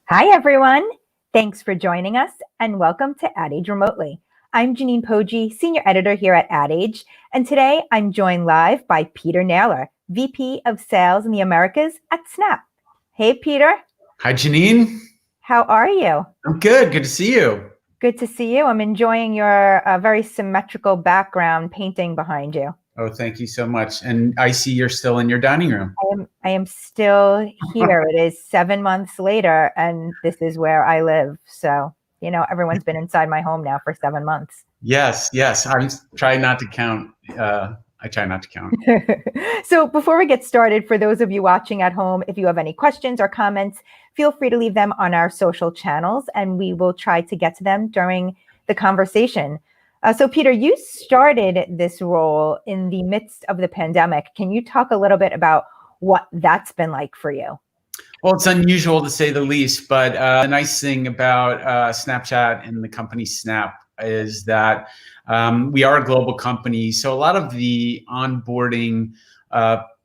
Hi, everyone. Thanks for joining us and welcome to Ad Age Remotely. I'm Janine Poggi, Senior Editor here at Ad Age, and today I'm joined live by Peter Naylor, VP of Sales in the Americas at Snap. Hey, Peter. Hi, Janine. How are you? I'm good. Good to see you. Good to see you. I'm enjoying your very symmetrical background painting behind you. Oh, thank you so much. And I see you're still in your dining room. I am still here. It is 7 months later, and this is where I live. So, everyone's been inside my home now for 7 months. Yes. I'm trying not to count. I try not to count. So before we get started, for those of you watching at home, if you have any questions or comments, feel free to leave them on our social channels, and we will try to get to them during the conversation. So Peter, you started this role in the midst of the pandemic. Can you talk a little bit about what that's been like for you? Well, it's unusual to say the least, but the nice thing about Snapchat and the company Snap is that we are a global company. So a lot of the onboarding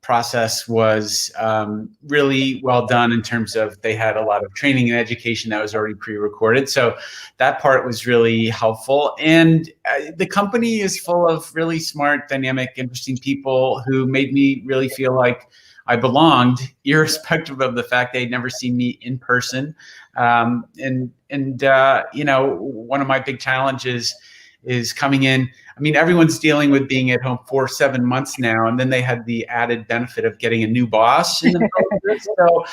process was really well done in terms of they had a lot of training and education that was already pre-recorded. So that part was really helpful. And the company is full of really smart, dynamic, interesting people who made me really feel like I belonged, irrespective of the fact they'd never seen me in person. One of my big challenges is coming in. I mean, everyone's dealing with being at home for 7 months now, and then they had the added benefit of getting a new boss in the middle of this. So,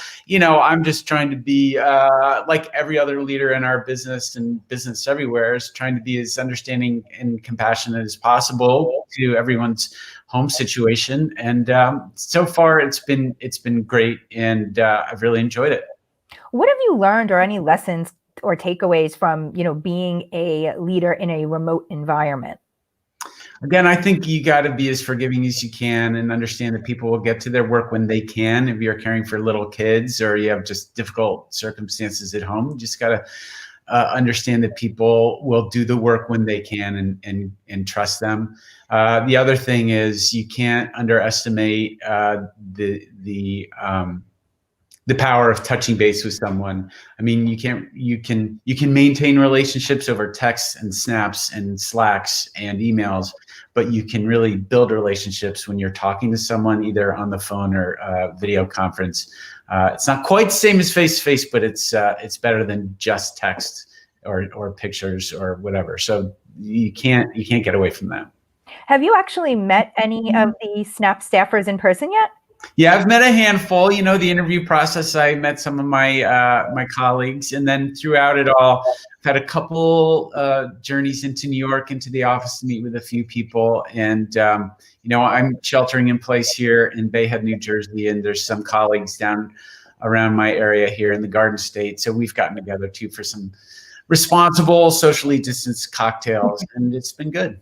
I'm just trying to be like every other leader in our business and business everywhere is trying to be as understanding and compassionate as possible to everyone's home situation. And so far, it's been great, and I've really enjoyed it. What have you learned, or any lessons or takeaways from, being a leader in a remote environment? Again, I think you got to be as forgiving as you can and understand that people will get to their work when they can. If you're caring for little kids or you have just difficult circumstances at home, you just got to understand that people will do the work when they can and trust them. The other thing is you can't underestimate the power of touching base with someone. I mean, you can maintain relationships over texts and snaps and Slacks and emails, but you can really build relationships when you're talking to someone either on the phone or video conference. It's not quite the same as face to face, but it's better than just text or pictures or whatever. So you can't get away from that. Have you actually met any of the Snap staffers in person yet? Yeah, I've met a handful. The interview process, I met some of my my colleagues, and then throughout it all, I've had a couple journeys into New York, into the office to meet with a few people. And I'm sheltering in place here in Bay Head, New Jersey, and there's some colleagues down around my area here in the Garden State. So we've gotten together too for some responsible, socially distanced cocktails, and it's been good.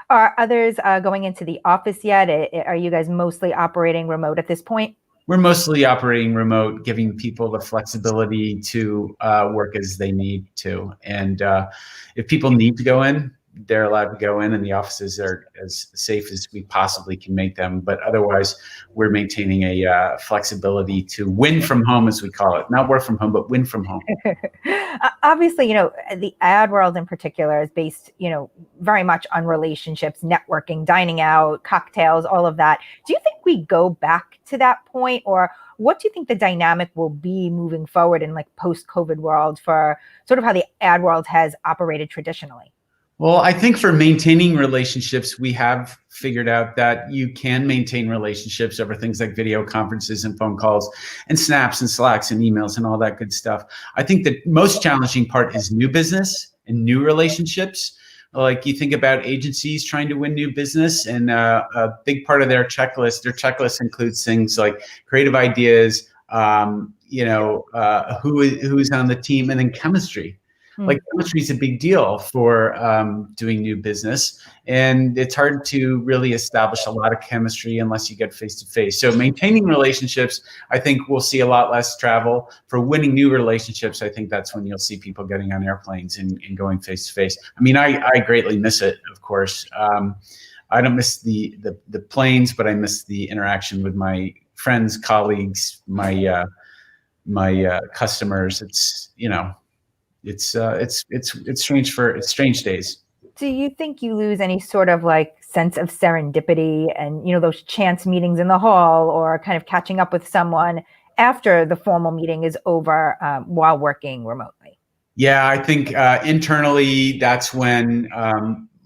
Are others going into the office yet? Are you guys mostly operating remote at this point? We're mostly operating remote, giving people the flexibility to work as they need to. And if people need to go in, they're allowed to go in, and the offices are as safe as we possibly can make them. But otherwise, we're maintaining a flexibility to win from home, as we call it. Not work from home, but win from home. Obviously, the ad world in particular is based, very much on relationships, networking, dining out, cocktails, all of that. Do you think we go back to that point, or what do you think the dynamic will be moving forward in like post-COVID world for sort of how the ad world has operated traditionally? Well, I think for maintaining relationships, we have figured out that you can maintain relationships over things like video conferences and phone calls and snaps and Slacks and emails and all that good stuff. I think the most challenging part is new business and new relationships. Like you think about agencies trying to win new business, and a big part of their checklist includes things like creative ideas, who's on the team, and then chemistry. Like chemistry is a big deal for doing new business, and it's hard to really establish a lot of chemistry unless you get face to face. So maintaining relationships, I think we'll see a lot less travel. For winning new relationships, I think that's when you'll see people getting on airplanes and going face to face. I mean, I greatly miss it, of course. I don't miss the planes, but I miss the interaction with my friends, colleagues, my my customers. It's it's strange days. Do you think you lose any sort of like sense of serendipity and, those chance meetings in the hall or kind of catching up with someone after the formal meeting is over while working remotely? Yeah, I think internally that's when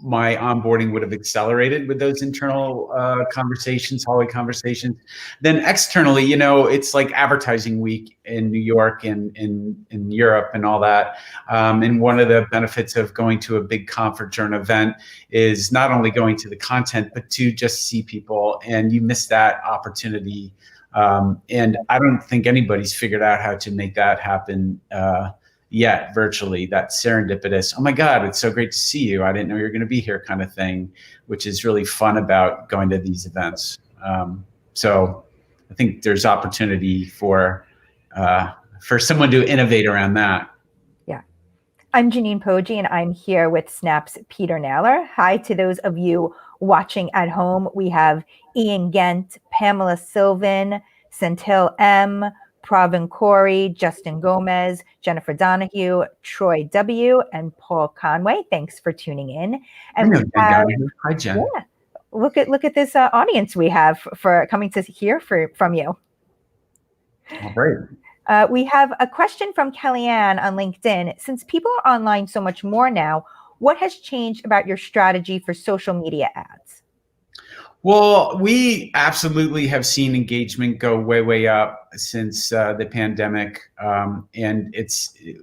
my onboarding would have accelerated with those internal conversations, hallway conversations. Then externally, it's like advertising week in New York and in Europe and all that. And one of the benefits of going to a big conference or an event is not only going to the content, but to just see people, and you miss that opportunity. And I don't think anybody's figured out how to make that happen yet virtually, that serendipitous, oh my God, it's so great to see you, I didn't know you were going to be here kind of thing, which is really fun about going to these events. So I think there's opportunity for someone to innovate around that. Yeah. I'm Janine Poggi, and I'm here with Snap's Peter Naylor. Hi to those of you watching at home. We have Ian Gent, Pamela Sylvan, Centil M., Pravin Corey, Justin Gomez, Jennifer Donahue, Troy W., and Paul Conway. Thanks for tuning in. And we have, hi, Jen. Yeah, look at this audience we have for coming to hear from you. All right. We have a question from Kellyanne on LinkedIn. Since people are online so much more now, what has changed about your strategy for social media ads? Well, we absolutely have seen engagement go way, way up since the pandemic, and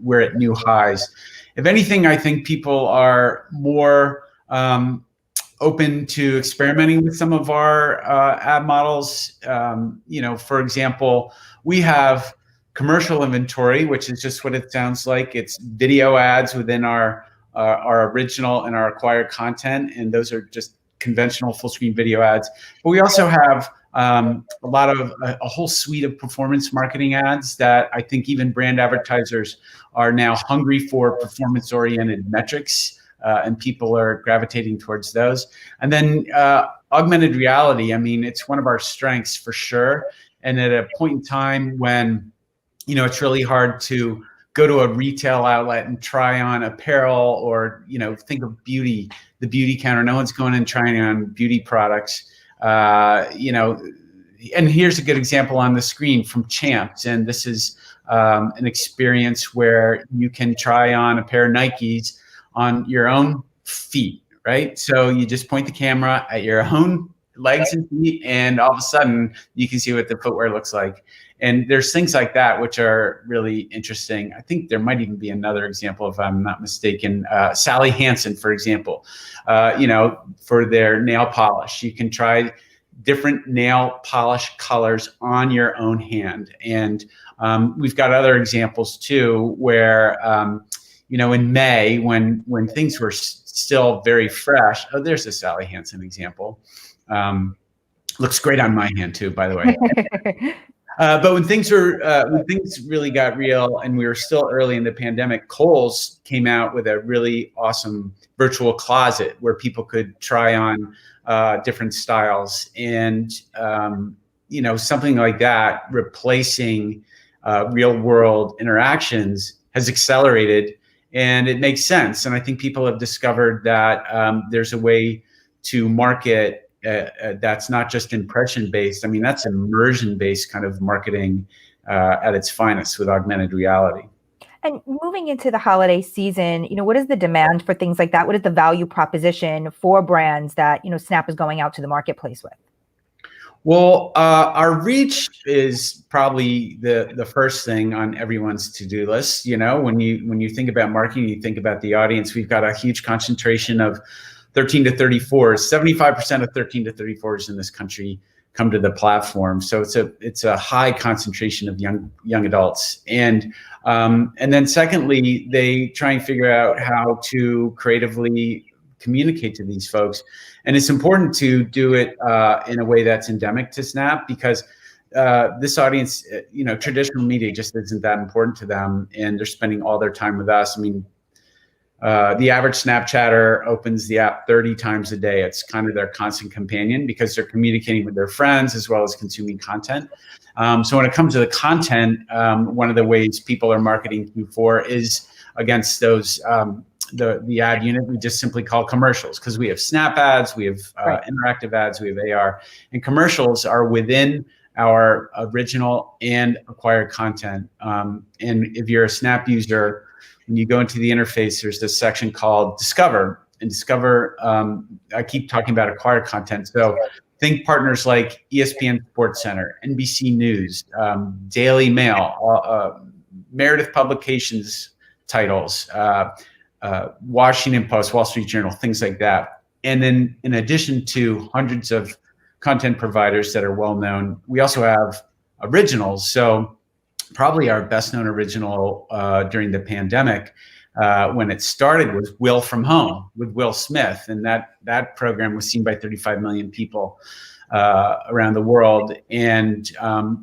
we're at new highs. If anything, I think people are more open to experimenting with some of our ad models. For example, we have commercial inventory, which is just what it sounds like. It's video ads within our original and our acquired content, and those are just conventional full screen video ads. But we also have a whole suite of performance marketing ads that I think even brand advertisers are now hungry for performance oriented metrics, and people are gravitating towards those. And then augmented reality, I mean, it's one of our strengths for sure. And at a point in time when, it's really hard to go to a retail outlet and try on apparel or, think of beauty, the beauty counter. No one's going and trying on beauty products, and here's a good example on the screen from Champs. And this is an experience where you can try on a pair of Nikes on your own feet, right? So you just point the camera at your own legs and feet, and all of a sudden you can see what the footwear looks like. And there's things like that which are really interesting. I think there might even be another example, if I'm not mistaken. Sally Hansen, for example, for their nail polish. You can try different nail polish colors on your own hand. And we've got other examples too, where, in May, when things were still very fresh. Oh, there's a Sally Hansen example. Looks great on my hand too, by the way. But when things really got real and we were still early in the pandemic, Kohl's came out with a really awesome virtual closet where people could try on different styles, and something like that replacing real world interactions has accelerated, and it makes sense. And I think people have discovered that there's a way to market that's not just impression based. I mean, that's immersion based kind of marketing at its finest with augmented reality. And moving into the holiday season, what is the demand for things like that? What is the value proposition for brands that, Snap is going out to the marketplace with? Well, our reach is probably the first thing on everyone's to-do list. When you think about marketing, you think about the audience. We've got a huge concentration of 13 to 34s. 75% of 13 to 34s in this country come to the platform. So it's a high concentration of young adults. And then secondly, they try and figure out how to creatively communicate to these folks. And it's important to do it in a way that's endemic to Snap, because this audience, traditional media just isn't that important to them, and they're spending all their time with us. I mean, The average Snapchatter opens the app 30 times a day. It's kind of their constant companion because they're communicating with their friends as well as consuming content. So when it comes to the content, one of the ways people are marketing Q4 is against those the ad unit we just simply call commercials, because we have Snap ads, we have interactive ads, we have AR, and commercials are within our original and acquired content. And if you're a Snap user, when you go into the interface, there's this section called Discover. And Discover, I keep talking about acquired content. So think partners like ESPN SportsCenter, NBC News, Daily Mail, Meredith Publications titles, Washington Post, Wall Street Journal, things like that. And then in addition to hundreds of content providers that are well known, we also have originals. So probably our best known original during the pandemic when it started was Will from Home with Will Smith. And that program was seen by 35 million people around the world. And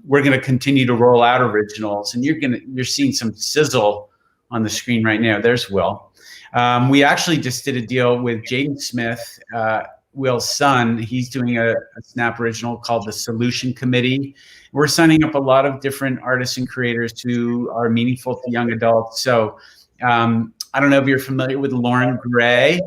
we're going to continue to roll out originals. And you're seeing some sizzle on the screen right now. There's Will. We actually just did a deal with Jaden Smith, Will's son. He's doing a Snap original called The Solution Committee. We're signing up a lot of different artists and creators who are meaningful to young adults. So I don't know if you're familiar with Lauren Gray.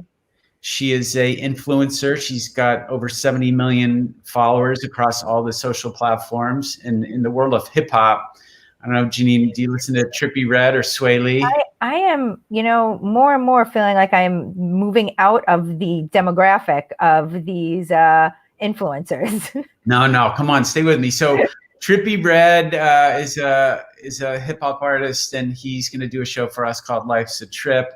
She is a influencer. She's got over 70 million followers across all the social platforms. And in the world of hip hop, I don't know, Janine, do you listen to Trippie Redd or Sway Lee? I am, more and more feeling like I am moving out of the demographic of these influencers. No, come on, stay with me. So Trippie Redd is a hip hop artist, and he's going to do a show for us called Life's a Trip.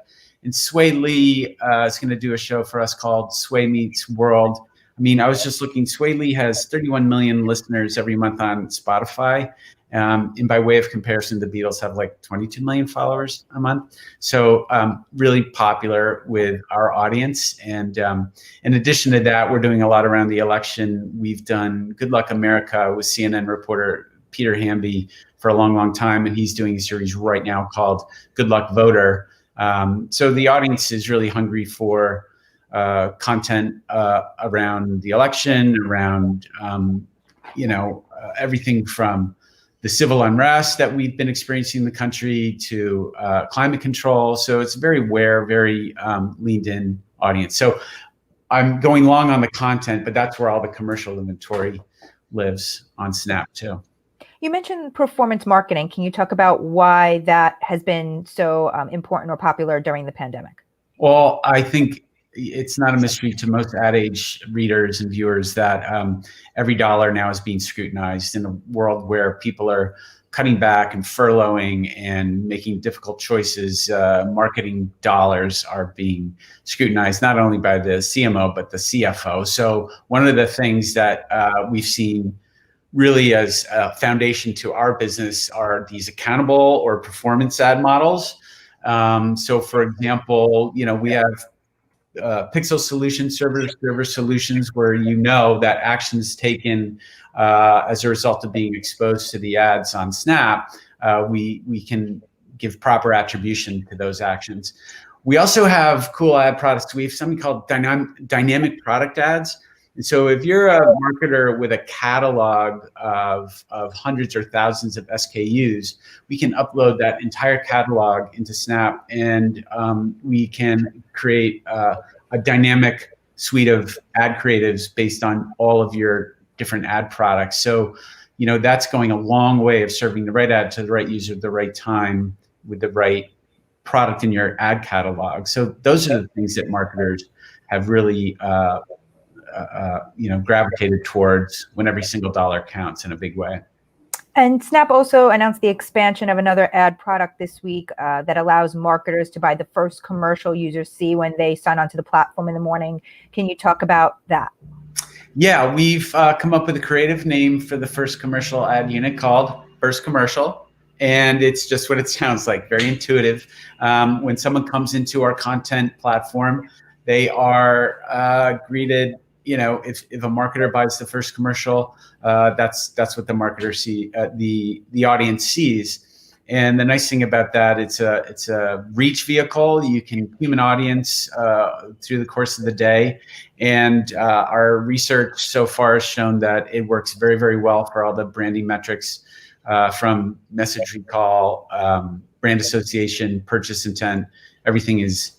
And Sway Lee is going to do a show for us called Sway Meets World. I mean, I was just looking. Sway Lee has 31 million listeners every month on Spotify. And by way of comparison, the Beatles have like 22 million followers a month. So really popular with our audience. And in addition to that, we're doing a lot around the election. We've done Good Luck America with CNN reporter Peter Hamby for a long, long time. And he's doing a series right now called Good Luck Voter. So the audience is really hungry for content around the election, around, everything from the civil unrest that we've been experiencing in the country to climate control. So it's a very aware, very leaned in audience. So I'm going long on the content, but that's where all the commercial inventory lives on Snap too. You mentioned performance marketing. Can you talk about why that has been so important or popular during the pandemic? Well, I think it's not a mystery to most ad age readers and viewers that every dollar now is being scrutinized in a world where people are cutting back and furloughing and making difficult choices. Marketing dollars are being scrutinized not only by the CMO, but the CFO. So one of the things that we've seen really as a foundation to our business are these accountable or performance ad models. So for example, we have Pixel Solutions, server solutions, where that actions taken as a result of being exposed to the ads on Snap, we can give proper attribution to those actions. We also have cool ad products. We have something called dynamic product ads. And so if you're a marketer with a catalog of hundreds or thousands of SKUs, we can upload that entire catalog into Snap, and we can create a dynamic suite of ad creatives based on all of your different ad products. So, that's going a long way of serving the right ad to the right user at the right time with the right product in your ad catalog. So those are the things that marketers have really gravitated towards when every single dollar counts in a big way. And Snap also announced the expansion of another ad product this week that allows marketers to buy the first commercial users see when they sign onto the platform in the morning. Can you talk about that? Yeah, we've come up with a creative name for the first commercial ad unit called First Commercial. And it's just what it sounds like, very intuitive. When someone comes into our content platform, they are greeted. If a marketer buys the first commercial, that's what the marketer the audience sees. And the nice thing about that, it's a reach vehicle. You can human audience through the course of the day. And our research so far has shown that it works very, very well for all the branding metrics from message recall, brand association, purchase intent. Everything is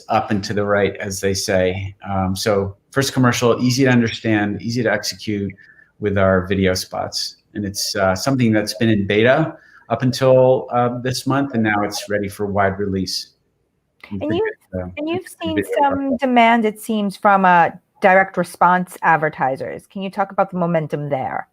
up and to the right, as they say. So first commercial, easy to understand, easy to execute with our video spots. And it's something that's been in beta up until this month, and now it's ready for wide release. And you've seen some demand, it seems, from direct response advertisers. Can you talk about the momentum there?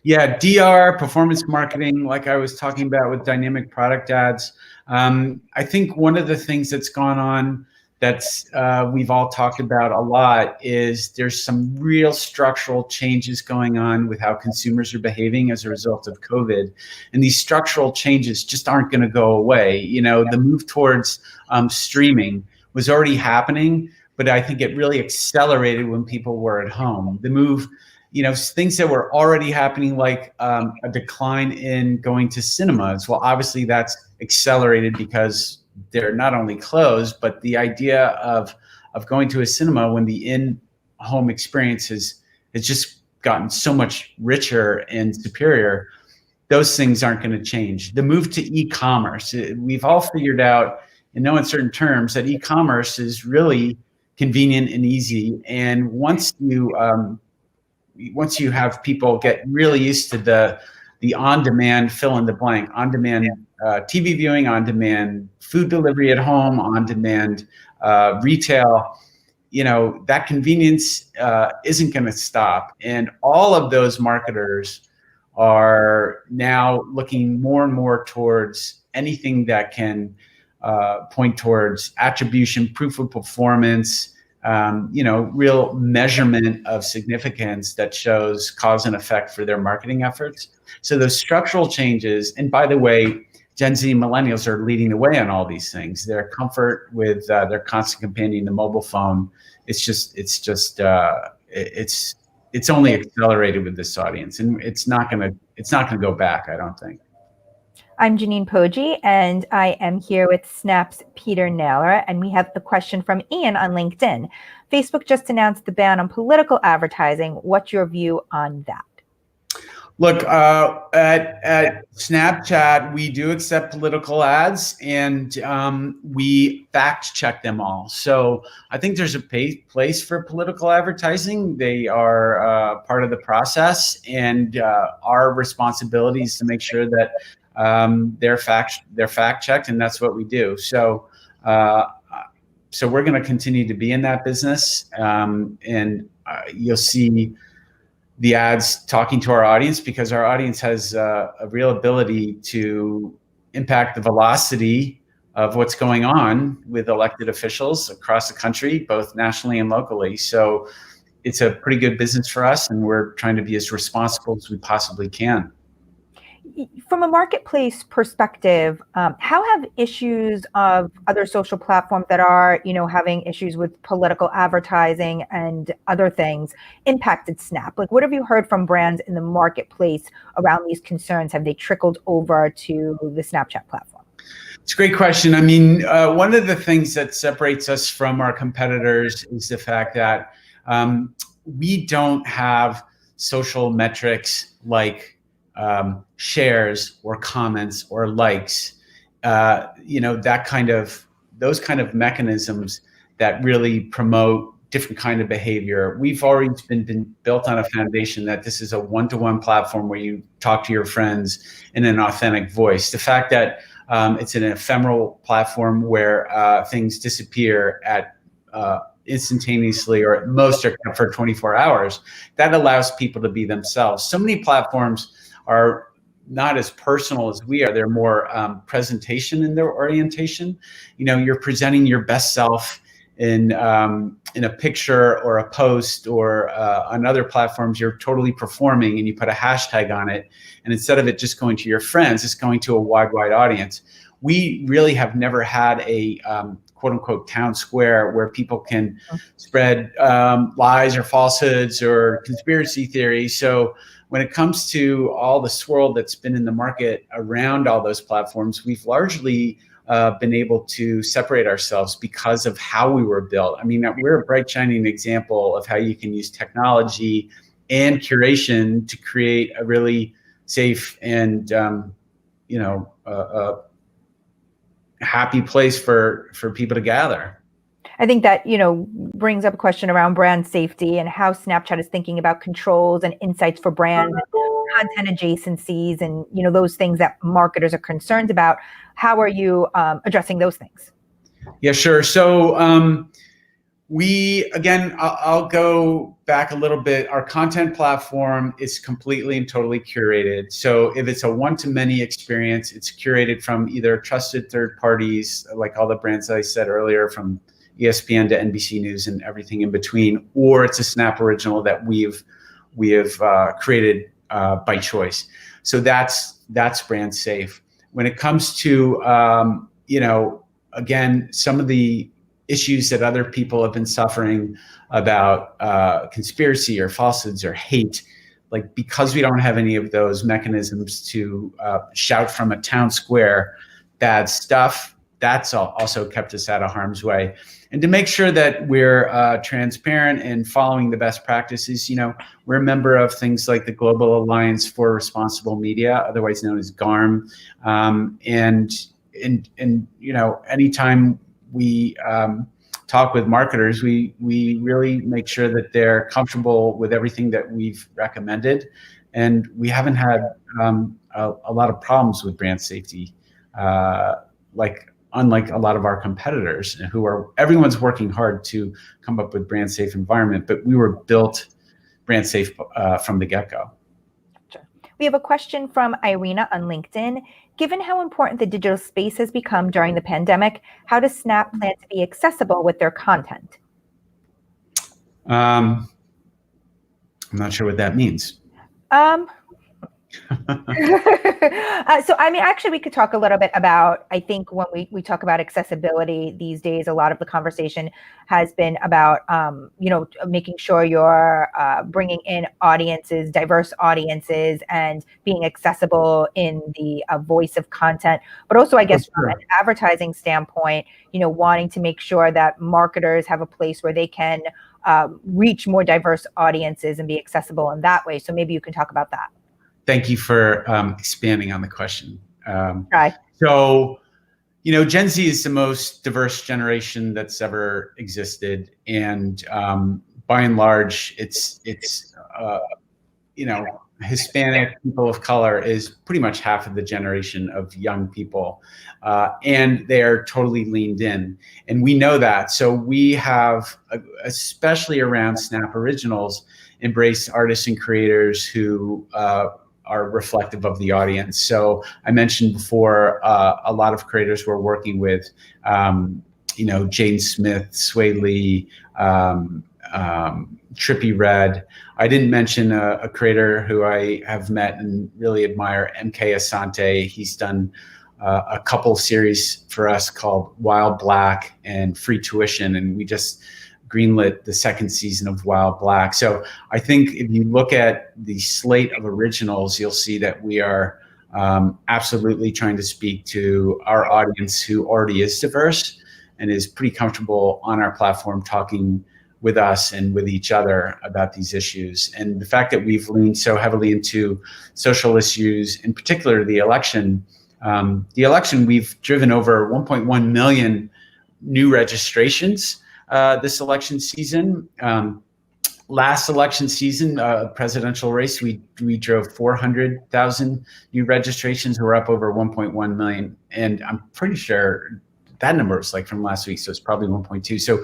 Yeah, DR, performance marketing, like I was talking about with dynamic product ads. I think one of the things that's gone on that's we've all talked about a lot is there's some real structural changes going on with how consumers are behaving as a result of COVID. And these structural changes just aren't going to go away. You know, the move towards streaming was already happening, but I think it really accelerated when people were at home. The move, you know, things that were already happening, like a decline in going to cinemas. Well, obviously that's accelerated because they're not only closed, but the idea of going to a cinema when the in-home experience has just gotten so much richer and superior, those things aren't going to change. The move to e-commerce, we've all figured out in no uncertain terms that e-commerce is really convenient and easy. And once you have people get really used to the on-demand fill in the blank, on-demand TV viewing, on-demand food delivery at home, on-demand retail, you know, that convenience isn't going to stop. And all of those marketers are now looking more and more towards anything that can point towards attribution, proof of performance, you know, real measurement of significance that shows cause and effect for their marketing efforts. So those structural changes, and by the way, Gen Z and millennials are leading the way on all these things. Their comfort with their constant companion, the mobile phone, it's only accelerated with this audience, and it's not gonna go back, I don't think. I'm Janine Poggi, and I am here with Snap's Peter Naylor, and we have a question from Ian on LinkedIn. Facebook just announced the ban on political advertising. What's your view on that? Look, at Snapchat, we do accept political ads, and we fact check them all. So I think there's a place for political advertising. They are part of the process, and our responsibility is to make sure that they're fact checked, and that's what we do. So we're going to continue to be in that business, and you'll see the ads talking to our audience, because our audience has a real ability to impact the velocity of what's going on with elected officials across the country, both nationally and locally. So it's a pretty good business for us, and we're trying to be as responsible as we possibly can. From a marketplace perspective, how have issues of other social platforms that are, you know, having issues with political advertising and other things impacted Snap? Like, what have you heard from brands in the marketplace around these concerns? Have they trickled over to the Snapchat platform? It's a great question. I mean, one of the things that separates us from our competitors is the fact that we don't have social metrics like shares or comments or likes, you know, those kind of mechanisms that really promote different kind of behavior. We've always been built on a foundation that this is a one-to-one platform where you talk to your friends in an authentic voice. The fact that it's an ephemeral platform where things disappear at instantaneously, or at most are kept for 24 hours, that allows people to be themselves. So many platforms are not as personal as we are. They're more presentation in their orientation. You know, you're presenting your best self in a picture or a post, or on other platforms, you're totally performing and you put a hashtag on it. And instead of it just going to your friends, it's going to a wide audience. We really have never had a quote unquote town square where people can spread lies or falsehoods or conspiracy theories. So when it comes to all the swirl that's been in the market around all those platforms, we've largely been able to separate ourselves because of how we were built. I mean, we're a bright, shining example of how you can use technology and curation to create a really safe and happy place for people to gather. I think that, brings up a question around brand safety and how Snapchat is thinking about controls and insights for brands, and content adjacencies, and, those things that marketers are concerned about. How are you addressing those things? Yeah, sure. So I'll go back a little bit. Our content platform is completely and totally curated. So if it's a one-to-many experience, it's curated from either trusted third parties, like all the brands that I said earlier, from ESPN to NBC News and everything in between, or it's a Snap original that we have created by choice. So that's brand safe. When it comes to again, some of the issues that other people have been suffering about conspiracy or falsehoods or hate, like, because we don't have any of those mechanisms to shout from a town square bad stuff, that's also kept us out of harm's way. And to make sure that we're transparent and following the best practices, we're a member of things like the Global Alliance for Responsible Media, otherwise known as GARM. And anytime we talk with marketers, we really make sure that they're comfortable with everything that we've recommended. And we haven't had a lot of problems with brand safety, unlike a lot of our competitors, everyone's working hard to come up with brand safe environment, but we were built brand safe from the get-go. Sure. We have a question from Irina on LinkedIn. Given how important the digital space has become during the pandemic, how does Snap plan to be accessible with their content? I'm not sure what that means. So, actually, we could talk a little bit about, I think when we talk about accessibility these days, a lot of the conversation has been about, making sure you're bringing in audiences, diverse audiences, and being accessible in the voice of content. But also, I guess, from an advertising standpoint, wanting to make sure that marketers have a place where they can reach more diverse audiences and be accessible in that way. So maybe you can talk about that. Thank you for expanding on the question. Right. So, Gen Z is the most diverse generation that's ever existed, and by and large, it's Hispanic people of color is pretty much half of the generation of young people, and they're totally leaned in, and we know that. So we have, especially around Snap Originals, embraced artists and creators who are reflective of the audience. So I mentioned before, a lot of creators we're working with, Jaden Smith, Sway Lee, Trippie Redd. I didn't mention a creator who I have met and really admire, MK Asante. He's done a couple series for us called Wild Black and Free Tuition, and we just greenlit the second season of Wild Black. So I think if you look at the slate of originals, you'll see that we are absolutely trying to speak to our audience who already is diverse and is pretty comfortable on our platform talking with us and with each other about these issues. And the fact that we've leaned so heavily into social issues, in particular the election, we've driven over 1.1 million new registrations this election season. Last election season, presidential race, we drove 400,000 new registrations. We're up over 1.1 million. And I'm pretty sure that number was like from last week, so it's probably 1.2. So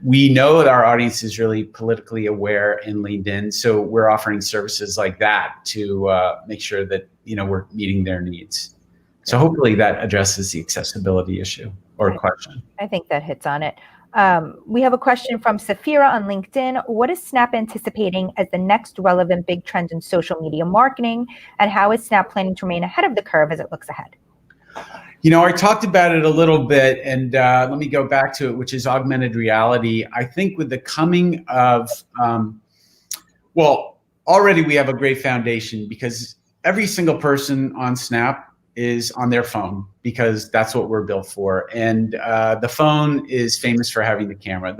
we know that our audience is really politically aware and leaned in. So we're offering services like that to make sure that, we're meeting their needs. So hopefully that addresses the accessibility issue or question. I think that hits on it. We have a question from Safira on LinkedIn. What is Snap anticipating as the next relevant big trend in social media marketing? And how is Snap planning to remain ahead of the curve as it looks ahead? I talked about it a little bit, and let me go back to it, which is augmented reality. I think with the coming of, already we have a great foundation because every single person on Snap is on their phone because that's what we're built for. And the phone is famous for having the camera.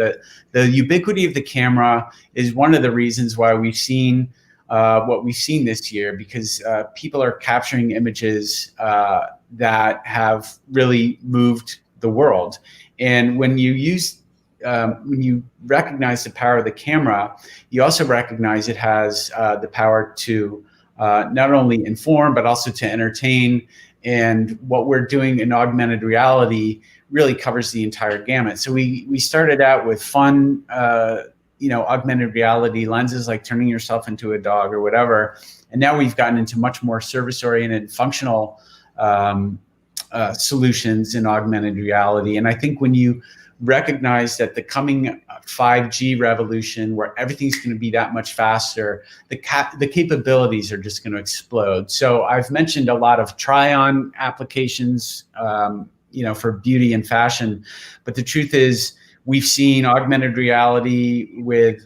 The ubiquity of the camera is one of the reasons why we've seen what we've seen this year, because people are capturing images that have really moved the world. And when you recognize the power of the camera, you also recognize it has the power to not only inform, but also to entertain. And what we're doing in augmented reality really covers the entire gamut. So we started out with fun, augmented reality lenses, like turning yourself into a dog or whatever. And now we've gotten into much more service-oriented, functional solutions in augmented reality. And I think when you recognize that the coming 5G revolution, where everything's going to be that much faster, the capabilities are just going to explode. So I've mentioned a lot of try-on applications, for beauty and fashion, but the truth is, we've seen augmented reality with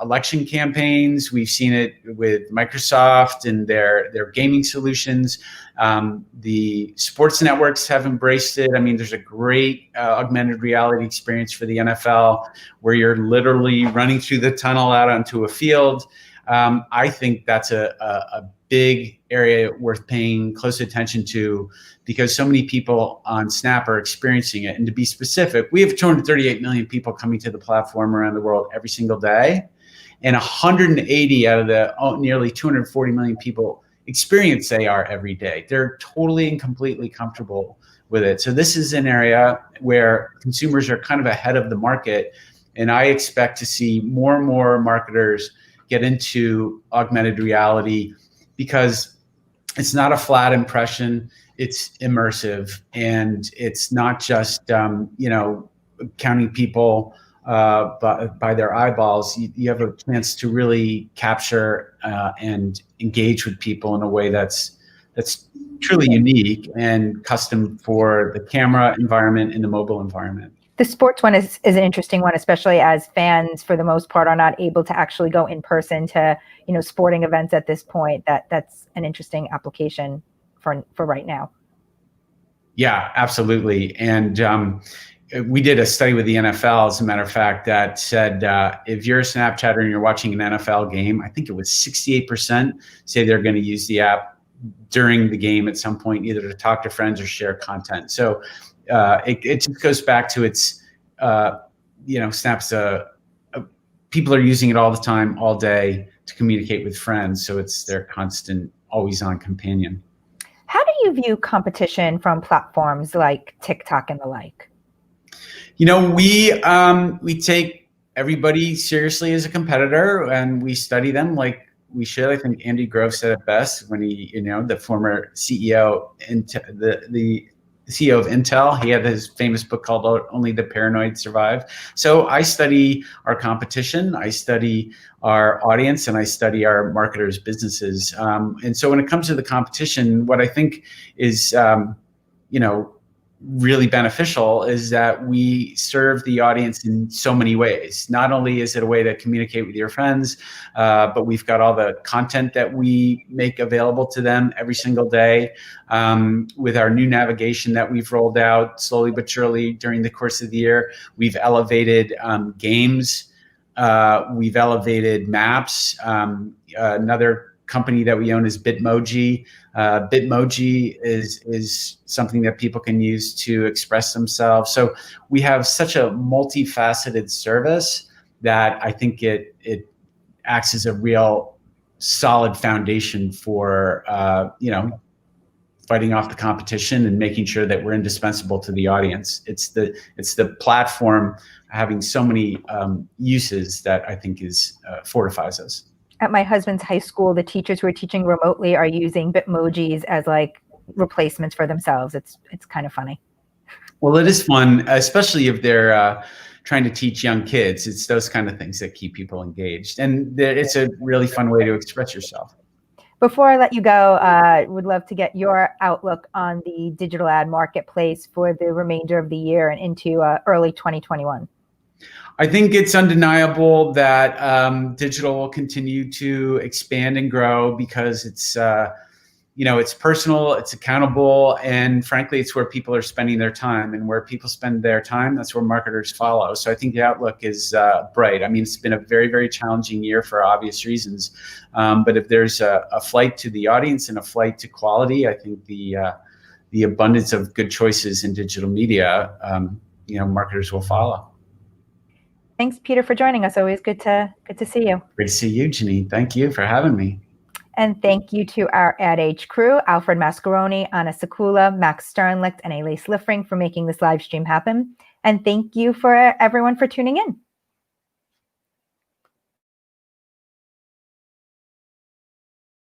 election campaigns. We've seen it with Microsoft and their gaming solutions. The sports networks have embraced it. I mean, there's a great augmented reality experience for the NFL where you're literally running through the tunnel out onto a field. I think that's a big area worth paying close attention to, because so many people on Snap are experiencing it. And to be specific, we have 238 million people coming to the platform around the world every single day. And 180 out of the nearly 240 million people experience AR every day. They're totally and completely comfortable with it. So this is an area where consumers are kind of ahead of the market. And I expect to see more and more marketers get into augmented reality, because it's not a flat impression, it's immersive, and it's not just counting people by their eyeballs. You have a chance to really capture and engage with people in a way that's truly unique and custom for the camera environment and the mobile environment. The sports one is an interesting one, especially as fans, for the most part, are not able to actually go in person to, sporting events at this point. That's an interesting application for right now. Yeah, absolutely. And we did a study with the NFL, as a matter of fact, that said if you're a Snapchatter and you're watching an NFL game, I think it was 68% say they're going to use the app during the game at some point, either to talk to friends or share content. So it just goes back to its, Snap's people are using it all the time, all day, to communicate with friends. So it's their constant, always on companion. How do you view competition from platforms like TikTok and the like? We take everybody seriously as a competitor, and we study them like we should. I think Andy Grove said it best when he, the former CEO, the CEO of Intel, he had his famous book called Only the Paranoid Survive. So I study our competition, I study our audience, and I study our marketers' businesses. And so when it comes to the competition, what I think is, really beneficial is that we serve the audience in so many ways. Not only is it a way to communicate with your friends, but we've got all the content that we make available to them every single day. With our new navigation that we've rolled out slowly but surely during the course of the year, we've elevated games, we've elevated maps. Another company that we own is Bitmoji. Bitmoji is something that people can use to express themselves. So we have such a multifaceted service that I think it acts as a real solid foundation for fighting off the competition and making sure that we're indispensable to the audience. It's the platform having so many uses that I think fortifies us. At my husband's high school, the teachers who are teaching remotely are using Bitmojis as like replacements for themselves. It's kind of funny. Well, it is fun, especially if they're trying to teach young kids. It's those kind of things that keep people engaged. And it's a really fun way to express yourself. Before I let you go, would love to get your outlook on the digital ad marketplace for the remainder of the year and into early 2021. I think it's undeniable that digital will continue to expand and grow because it's it's personal, it's accountable, and frankly, it's where people are spending their time. And where people spend their time, that's where marketers follow. So I think the outlook is bright. I mean, it's been a very, very challenging year for obvious reasons. But if there's a flight to the audience and a flight to quality, I think the abundance of good choices in digital media, marketers will follow. Thanks, Peter, for joining us. Always good to see you. Great to see you, Janine. Thank you for having me. And thank you to our Ad Age crew, Alfred Mascaroni, Anna Sakula, Max Sternlicht, and Elise Liffring for making this live stream happen. And thank you for everyone for tuning in.